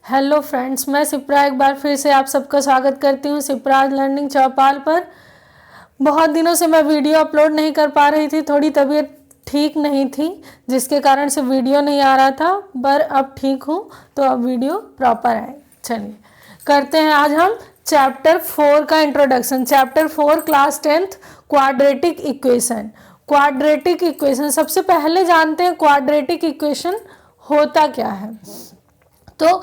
Hello friends, मैं सिप्रा एक बार फिर से आप सबका स्वागत करती हूँ सिप्रा लर्निंग चौपाल पर। बहुत दिनों से मैं वीडियो अपलोड नहीं कर पा रही थी, थोड़ी तबीयत ठीक नहीं थी जिसके कारण से वीडियो नहीं आ रहा था, पर अब ठीक हूँ तो अब वीडियो प्रॉपर आए। चलिए करते हैं आज हम चैप्टर 4 का introduction. Chapter 4 class 10th quadratic equation. Quadratic equation सबसे पहले जानते हैं क्वाड्रेटिक इक्वेशन होता क्या है। तो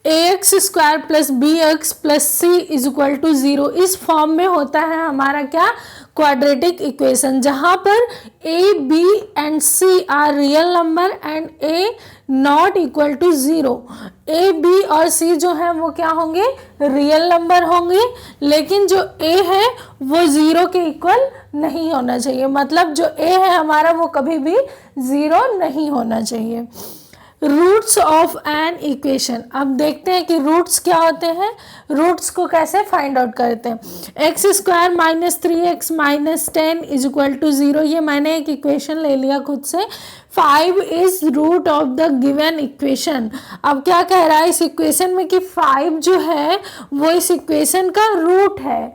ax square plus b x plus c is equal to 0 इस फॉर्म में होता है हमारा क्या क्वाड्रेटिक इक्वेशन, जहां पर a b and c are real number and a not equal to 0। a b और c जो है वो क्या होंगे, रियल नंबर होंगे, लेकिन जो a है वो 0 के इक्वल नहीं होना चाहिए। मतलब जो a है हमारा वो कभी भी 0 नहीं होना चाहिए। रूट्स ऑफ एन इक्वेशन, अब देखते हैं कि रूट्स क्या होते हैं, रूट्स को कैसे फाइंड आउट करते हैं। X square minus 3x minus 10 is equal to 0, ये मैंने एक इक्वेशन ले लिया खुद से। 5 is root of the given equation. अब क्या कह रहा है इस इक्वेशन में कि 5 जो है वो इस इक्वेशन का रूट है।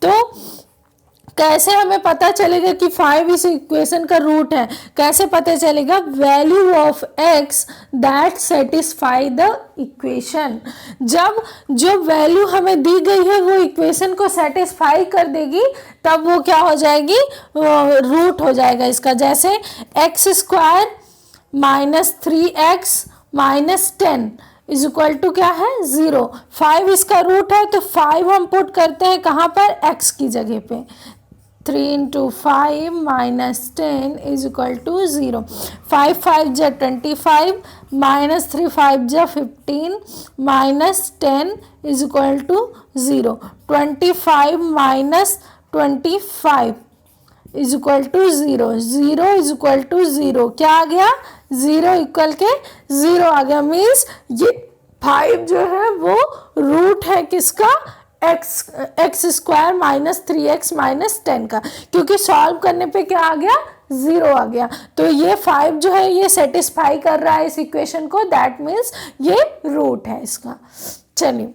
तो कैसे हमें पता चलेगा कि 5 इस इक्वेशन का रूट है, कैसे पता चलेगा, value of x that satisfy the equation. जब जो वैल्यू हमें दी गई है वो इक्वेशन को सेटिस्फाई कर देगी तब वो क्या हो जाएगी, रूट हो जाएगा इसका। जैसे x square minus 3x minus 10 is equal to क्या है 0। 5 इसका रूट है तो 5 हम पुट करते हैं कहाँ पर, x की जगह पे। 3 into 5 minus 10 is equal to 0। 5 5 जा 25 minus 3 5 जा 15 minus 10 is equal to 0। 25 minus 25 is equal to 0। 0 is equal to 0, क्या आ गया, 0 इक्वल के 0 आ गया। मीन्स ये 5 जो है वो रूट है किसका, x square minus 3x minus 10 का, क्योंकि सॉल्व करने पे क्या आ गया, 0 आ गया। तो ये 5 जो है ये सेटिस्फाई कर रहा है इस इक्वेशन को, दैट मीन्स ये रूट है इसका। चलिए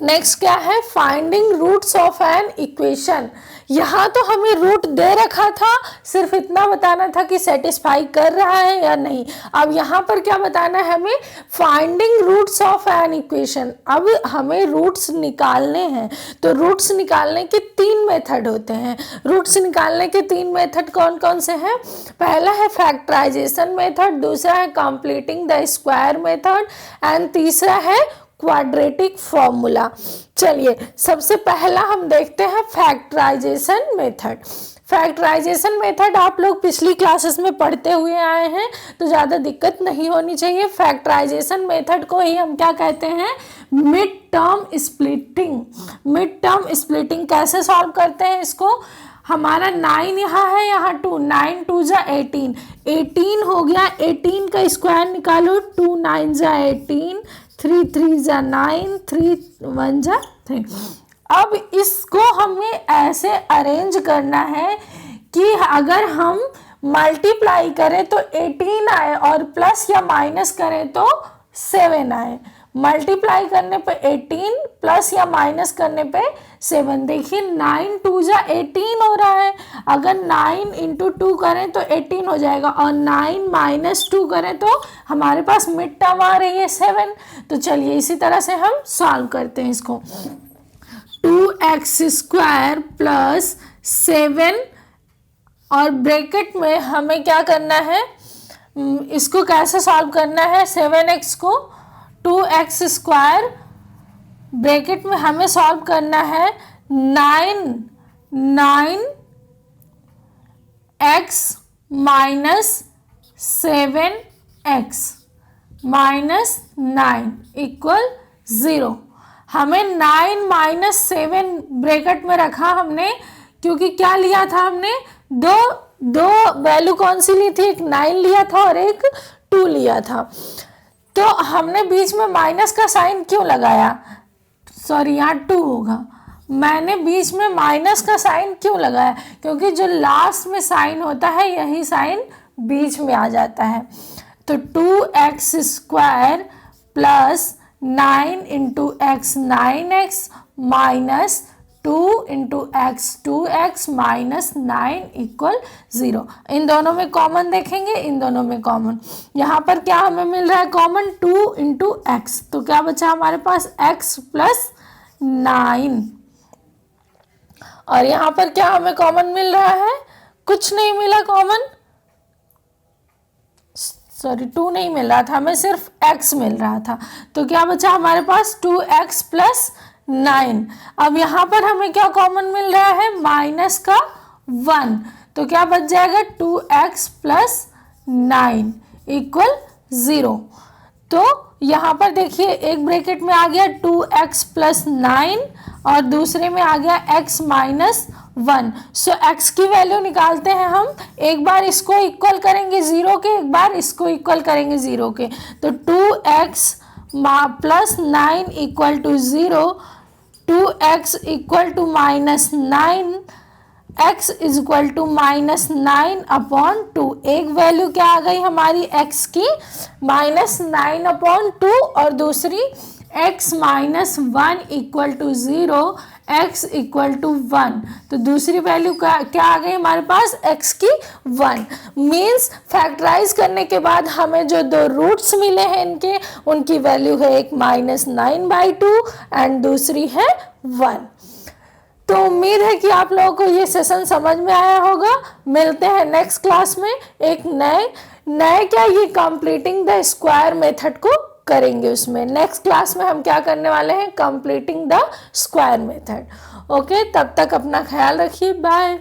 नेक्स्ट क्या है, finding roots of an equation. यहाँ तो हमें रूट दे रखा था, सिर्फ इतना बताना था कि सेटिस्फाई कर रहा है या नहीं। अब यहाँ पर क्या बताना है हमें, finding roots of an equation. अब हमें रूट्स निकालने हैं, तो रूट्स निकालने के 3 मेथड होते हैं। रूट्स निकालने के 3 मेथड कौन कौन से हैं, पहला है फैक्टराइजेशन मेथड, दूसरा है completing the square method and तीसरा है क्वाड्रेटिक फॉर्मूला। चलिए सबसे पहला हम देखते हैं फैक्टराइजेशन मेथड। फैक्टराइजेशन मेथड आप लोग पिछली क्लासेस में पढ़ते हुए आए हैं तो ज़्यादा दिक्कत नहीं होनी चाहिए। फैक्टराइजेशन मेथड को ही हम क्या कहते हैं, mid term splitting. Mid term splitting कैसे सॉल्व करते हैं इसको, हमारा 9 यहाँ है, यहाँ 2, 9 2 जा 18, 18 हो गया, 18 का स्क्वायर निकालो, 2 9 जा 18, 3 3 जा 9, 3 1 जा 3। अब इसको हमें ऐसे अरेंज करना है कि अगर हम मल्टीप्लाई करें तो 18 आए और प्लस या माइनस करें तो 7 आए। मल्टीप्लाई करने पे 18 प्लस या माइनस करने पे 7। देखिए 9 2 जा 18 हो रहा है, अगर 9 इंटू 2 करें तो 18 हो जाएगा और 9 माइनस 2 करें तो हमारे पास मिड टर्म आ रही है 7। तो चलिए इसी तरह से हम सॉल्व करते हैं इसको। 2x स्क्वायर प्लस 7 और ब्रैकेट में हमें क्या करना है, इसको कैसे सॉल्व करना है, 7x को 2x स्क्वायर ब्रैकेट में हमें सॉल्व करना है 9x minus 7x minus 9 equal 0। हमें 9 माइनस 7 ब्रैकेट में रखा हमने, क्योंकि क्या लिया था हमने, दो वैल्यू कौन सी ली थी, एक 9 लिया था और एक 2 लिया था। तो हमने बीच में माइनस का साइन क्यों लगाया, सॉरी यहाँ 2 होगा, मैंने बीच में माइनस का साइन क्यों लगाया, क्योंकि जो लास्ट में साइन होता है यही साइन बीच में आ जाता है। तो 2x square plus 9 into x 9x minus 2 into x 2x minus 9 equal 0। इन दोनों में कॉमन देखेंगे, इन दोनों में कॉमन, यहाँ पर क्या हमें मिल रहा है कॉमन 2 इंटू एक्स, तो क्या बचा हमारे पास x प्लस 9। और यहाँ पर क्या हमें कॉमन मिल रहा है, कुछ नहीं मिला कॉमन, सॉरी 2 नहीं मिल रहा था हमें, सिर्फ x मिल रहा था, तो क्या बचा हमारे पास 2x प्लस 9। अब यहाँ पर हमें क्या कॉमन मिल रहा है, माइनस का 1, तो क्या बच जाएगा 2x प्लस 9 इक्वल 0। तो यहाँ पर देखिए एक ब्रैकेट में आ गया 2x प्लस 9 और दूसरे में आ गया x माइनस 1। सो x की वैल्यू निकालते हैं हम, एक बार इसको इक्वल करेंगे 0 के, एक बार इसको इक्वल करेंगे 0 के, तो 2x plus 9 equal to 0, 2x equal to minus 9, x is equal to minus 9 upon 2। एक वैल्यू क्या आ गई हमारी x की, माइनस 9 अपॉन 2, और दूसरी x minus 1 equal to 0, x equal to 1। तो दूसरी वैल्यू क्या आ गई हमारे पास, x की 1। मीन्स फैक्टराइज करने के बाद हमें जो दो रूट्स मिले हैं इनके, उनकी वैल्यू है एक -9/2 एंड दूसरी है 1। तो उम्मीद है कि आप लोगों को ये सेशन समझ में आया होगा। मिलते हैं नेक्स्ट क्लास में एक नए क्या, ये कंप्लीटिंग द स्क्वायर मेथड को करेंगे। उसमें नेक्स्ट क्लास में हम क्या करने वाले हैं, completing the square method. Okay, तब तक अपना ख्याल रखिए, बाय।